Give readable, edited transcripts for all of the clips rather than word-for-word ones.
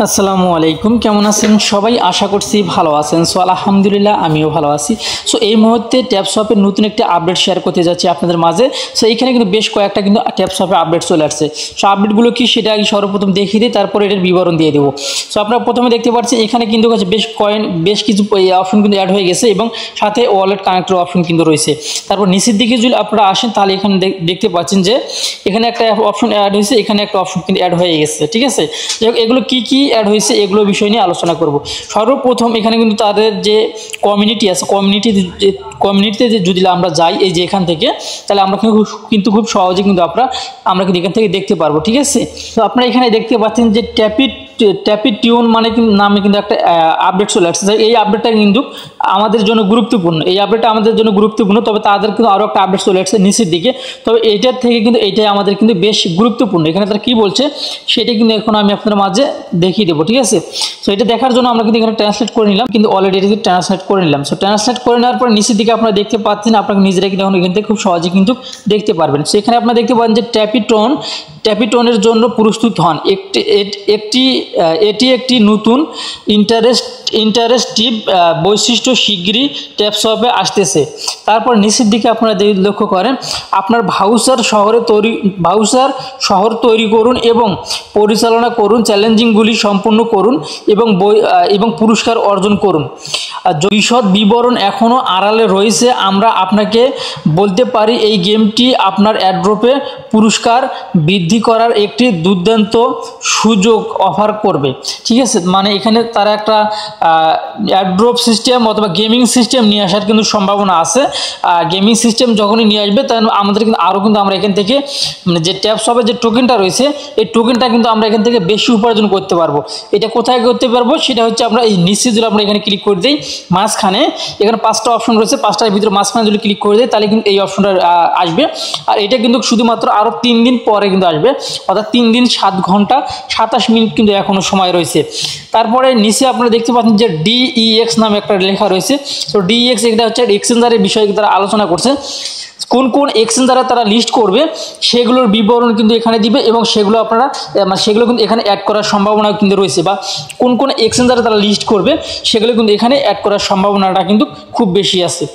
আসসালামু আলাইকুম, কেমন আছেন সবাই? আশা করছি ভালো আছেন। সো আলহামদুলিল্লাহ আমিও ভালো আছি। সো এই মুহূর্তে ট্যাবশপের নতুন একটি আপডেট শেয়ার করতে যাচ্ছি আপনাদের মাঝে। সো এইখানে কিন্তু বেশ কয়েকটা কিন্তু ট্যাবশপে আপডেট চলে আসছে। সো আপডেটগুলো কি সেটা আগে সর্বপ্রথম দেখিয়ে দিই, তারপরে এটার বিবরণ দিয়ে দেবো। সো আপনারা প্রথমে দেখতে পাচ্ছেন এখানে কিন্তু বেশ কিছু অপশন কিন্তু অ্যাড হয়ে গেছে এবং সাথে ওয়ালেট কানেক্টর অপশন কিন্তু রয়েছে। তারপর নিচের দিকে যদি আপনারা আসেন তাহলে এখানে দেখতে পাচ্ছেন যে এখানে একটা অপশন অ্যাড হয়েছে, এখানে একটা অপশন কিন্তু অ্যাড হয়ে গেছে। ঠিক আছে, এগুলো কি অ্যাড হয়েছে এগুলো বিষয় নিয়ে আলোচনা করব। সর্বপ্রথম এখানে কিন্তু তাদের যে কমিউনিটি আছে, কমিউনিটিতে যদি আমরা যাই এই যে এখান থেকে, তাহলে আমরা কিন্তু খুব সহজে কিন্তু আমরা কিন্তু এখান থেকে দেখতে পারবো। ঠিক আছে, তো আপনারা এখানে দেখতে পাচ্ছেন যে ট্যাপি টিউন মানে কিন্তু নামে কিন্তু একটা আপডেট চলে আসছে। এই আপডেটটা কিন্তু আমাদের জন্য গুরুত্বপূর্ণ, তবে তাদের কিন্তু আরও একটা আপডেট চলে আসছে নিচের দিকে। তবে এইটার থেকে কিন্তু এইটাই আমাদের কিন্তু বেশ গুরুত্বপূর্ণ। এখানে তারা কী বলছে সেটা কিন্তু এখন আমি আপনাদের মাঝে দেখিয়ে দেবো। ঠিক আছে, সো এটা দেখার জন্য আমরা কিন্তু এখানে ট্রান্সলেট করে নিলাম, কিন্তু অলরেডি এটাকে ট্রান্সলেট করে নিলাম। সো ট্রান্সলেট করে নেওয়ার পর নিচের দিকে আপনারা দেখতে পাচ্ছেন, আপনাকে নিজেরা কিন্তু এখন এখান থেকে খুব সহজে কিন্তু দেখতে পারবেন। সো এখানে আপনারা দেখতে পাচ্ছেন যে ট্যাপিটনের জন্য প্রস্তুত হন। এটি একটি নতুন ইন্টারেস্টিভ বৈশিষ্ট্য শীঘ্রই ট্যাবশপে আসতেছে। তারপর নিচের দিকে আপনারা লক্ষ্য করেন, আপনার ভাউচার শহর তৈরি করুন এবং পরিচালনা করুন, চ্যালেঞ্জিংগুলি সম্পূর্ণ করুন এবং পুরস্কার অর্জন করুন। বিশদ বিবরণ এখনও আড়ালে রয়েছে। আমরা আপনাকে বলতে পারি এই গেমটি আপনার অ্যাড্রপে পুরস্কার বৃদ্ধি করার একটি দুর্দান্ত সুযোগ অফার করবে। ঠিক আছে, মানে এখানে তারা একটা অ্যাড্রপ সিস্টেম অথবা গেমিং সিস্টেম নিয়ে আসার কিন্তু সম্ভাবনা আছে। গেমিং সিস্টেম যখনই নিয়ে আসবে তখন আমাদের কিন্তু আরও কিন্তু আমরা এখান থেকে মানে যে ট্যাবশপের যে টোকেনটা রয়েছে এই টোকেনটা কিন্তু আমরা এখান থেকে বেশি উপার্জন করতে পারবো। এটা কোথায় করতে পারবো সেটা হচ্ছে আমরা এই নিচে যদি আমরা এখানে ক্লিক করে দিই, মাঝখানে এখানে 5টা অপশন রয়েছে, 5টার ভিতরে মাঝখানে যদি ক্লিক করে দিই তাহলে কিন্তু এই অপশনটা আসবে। আর এটা কিন্তু শুধুমাত্র আরও 3 দিন পরে কিন্তু আসবে, অর্থাৎ 3 দিন 7 ঘন্টা 27 মিনিট কিন্তু এখনও সময় রয়েছে। তারপরে নিচে আপনারা দেখতে পাচ্ছেন যে DEX নামে একটা লেখা রয়েছে। তো DEX এটা হচ্ছে এক্সচেঞ্জারের বিষয়ে তারা আলোচনা করছে। কোন কোন এক্সচেঞ্জারে তারা লিস্ট করবে সেগুলোর বিবরণ কিন্তু এখানে দিবে এবং সেগুলো কিন্তু এখানে অ্যাড করার সম্ভাবনা কিন্তু রয়েছে, বা কোন কোন এক্সচেঞ্জারে তারা লিস্ট করবে সেগুলো কিন্তু এখানে অ্যাড করার সম্ভাবনাটা কিন্তু খুব বেশি আছে।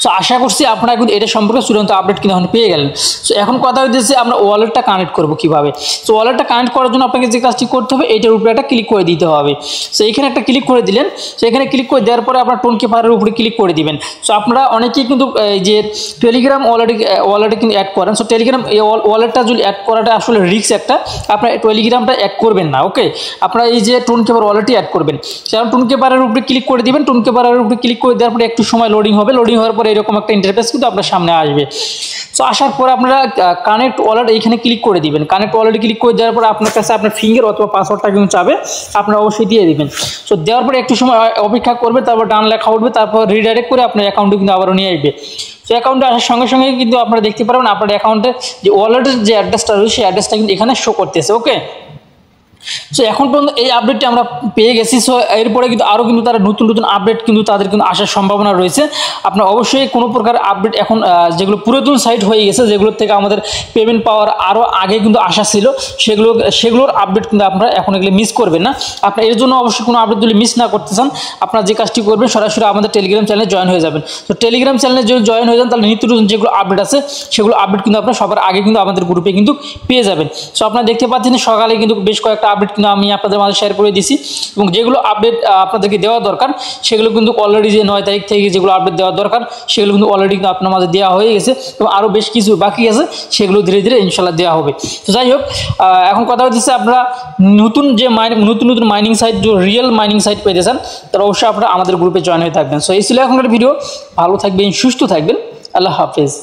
সো আশা করছি আপনারা কিন্তু এটা সম্পর্কে চূড়ান্ত আপডেট কিন্তু এখন পেয়ে গেলেন। সো এখন কথা হচ্ছে আমরা ওয়ালেটটা কানেক্ট করবো কীভাবে। সো ওয়ালেটটা কানেক্ট করার জন্য আপনাকে যে কাজটি করতে হবে এইটার উপরে একটা ক্লিক করে দিতে হবে। সো এখানে একটা ক্লিক করে দিলেন। সো এখানে ক্লিক করে দেওয়ার পরে আপনার টোন কিপারের উপরে ক্লিক করে দিবেন। সো আপনারা অনেকেই কিন্তু এই যে টেলিগ্রাম ওয়ালেটে কিন্তু অ্যাড করেন। সো টেলিগ্রাম এই ওয়ালেটটা যদি অ্যাড করাটা আসলে রিস্ক একটা, আপনার টেলিগ্রামটা অ্যাড করবেন না। ওকে, আপনারা এই যে টোন কিপার ওয়ালেটই অ্যাড করবেন। কারণ টোন কিপারের উপরে ক্লিক করে দিবেন। টোন কিপারের উপরে ক্লিক করে দেওয়ার পরে একটু সময় লোডিং হবে, লোডিং হওয়ার পরে এরকম একটা ইন্টারফেস কিন্তু আপনার সামনে আসবে। সো আসার পরে আপনারা কানেক্ট ওয়ালেট এইখানে ক্লিক করে দিবেন। কানেক্ট ওয়ালেটে ক্লিক করে দেওয়ার পরে আপনার কাছে আপনার ফিঙ্গার অথবা পাসওয়ার্ডটা কিন্তু চাবে, আপনারা অবশ্যই দিয়ে দিবেন। সো দেওয়ার পরে একটু সময় অপেক্ষা করবে, তারপর ডান লেখা উঠবে, তারপর রিডাইরেক্ট করে আপনার অ্যাকাউন্টে কিন্তু আবারও নিয়ে আসবে। সো অ্যাকাউন্টে আসার সঙ্গে সঙ্গে কিন্তু আপনারা দেখতে পারবেন আপনার অ্যাকাউন্টে যে ওয়ালেটের যে অ্যাড্রেসটা রয়েছে সেই অ্যাড্রেসটা কিন্তু এখানে শো করতেছে। ওকে, সো এখন পর্যন্ত এই আপডেটটি আমরা পেয়ে গেছি। সো এরপরে কিন্তু আরও কিন্তু তারা নতুন আপডেট কিন্তু তাদের কিন্তু আসার সম্ভাবনা রয়েছে। আপনার অবশ্যই কোনো প্রকার আপডেট এখন যেগুলো পুরাতন সাইট হয়ে গেছে, যেগুলোর থেকে আমাদের পেমেন্ট পাওয়ার আরও আগে কিন্তু আশা ছিল, সেগুলোর আপডেট কিন্তু আপনারা এখন এগুলো মিস করবেন না। আপনার এর জন্য অবশ্যই কোনো আপডেট যদি মিস না করতে চান, আপনারা যে কাজটি করবেন সরাসরি আমাদের টেলিগ্রাম চ্যানেলে জয়েন হয়ে যাবেন। তো টেলিগ্রাম চ্যানেলে যদি জয়েন হয়ে যান তাহলে নিত্য নতুন যেগুলো আপডেট আছে সেগুলো আপডেট কিন্তু আপনারা সবার আগে কিন্তু আমাদের গ্রুপে কিন্তু পেয়ে যাবেন। সো আপনারা দেখতে পাচ্ছেন সকালে কিন্তু বেশ কয়েকটা আপডেট কিন্তু আমি আপনাদের মাঝে শেয়ার করে দিছি, এবং যেগুলো আপডেট আপনাদেরকে দেওয়া দরকার সেগুলো কিন্তু অলরেডি যে 9 তারিখ থেকে যেগুলো আপডেট দেওয়া দরকার সেগুলো কিন্তু অলরেডি কিন্তু আপনার মাঝে দেওয়া হয়ে গেছে, এবং আরও বেশ কিছু বাকি আছে সেগুলো ধীরে ধীরে ইনশাল্লাহ দেওয়া হবে। তো যাই হোক, এখন কথা হচ্ছে আপনারা নতুন মাইনিং সাইট, যে রিয়েল মাইনিং সাইট পেতে চান তারা অবশ্যই আপনারা আমাদের গ্রুপে জয়েন হয়ে থাকবেন। সো এই ছিল এখনকার ভিডিও। ভালো থাকবেন, সুস্থ থাকবেন, আল্লাহ হাফেজ।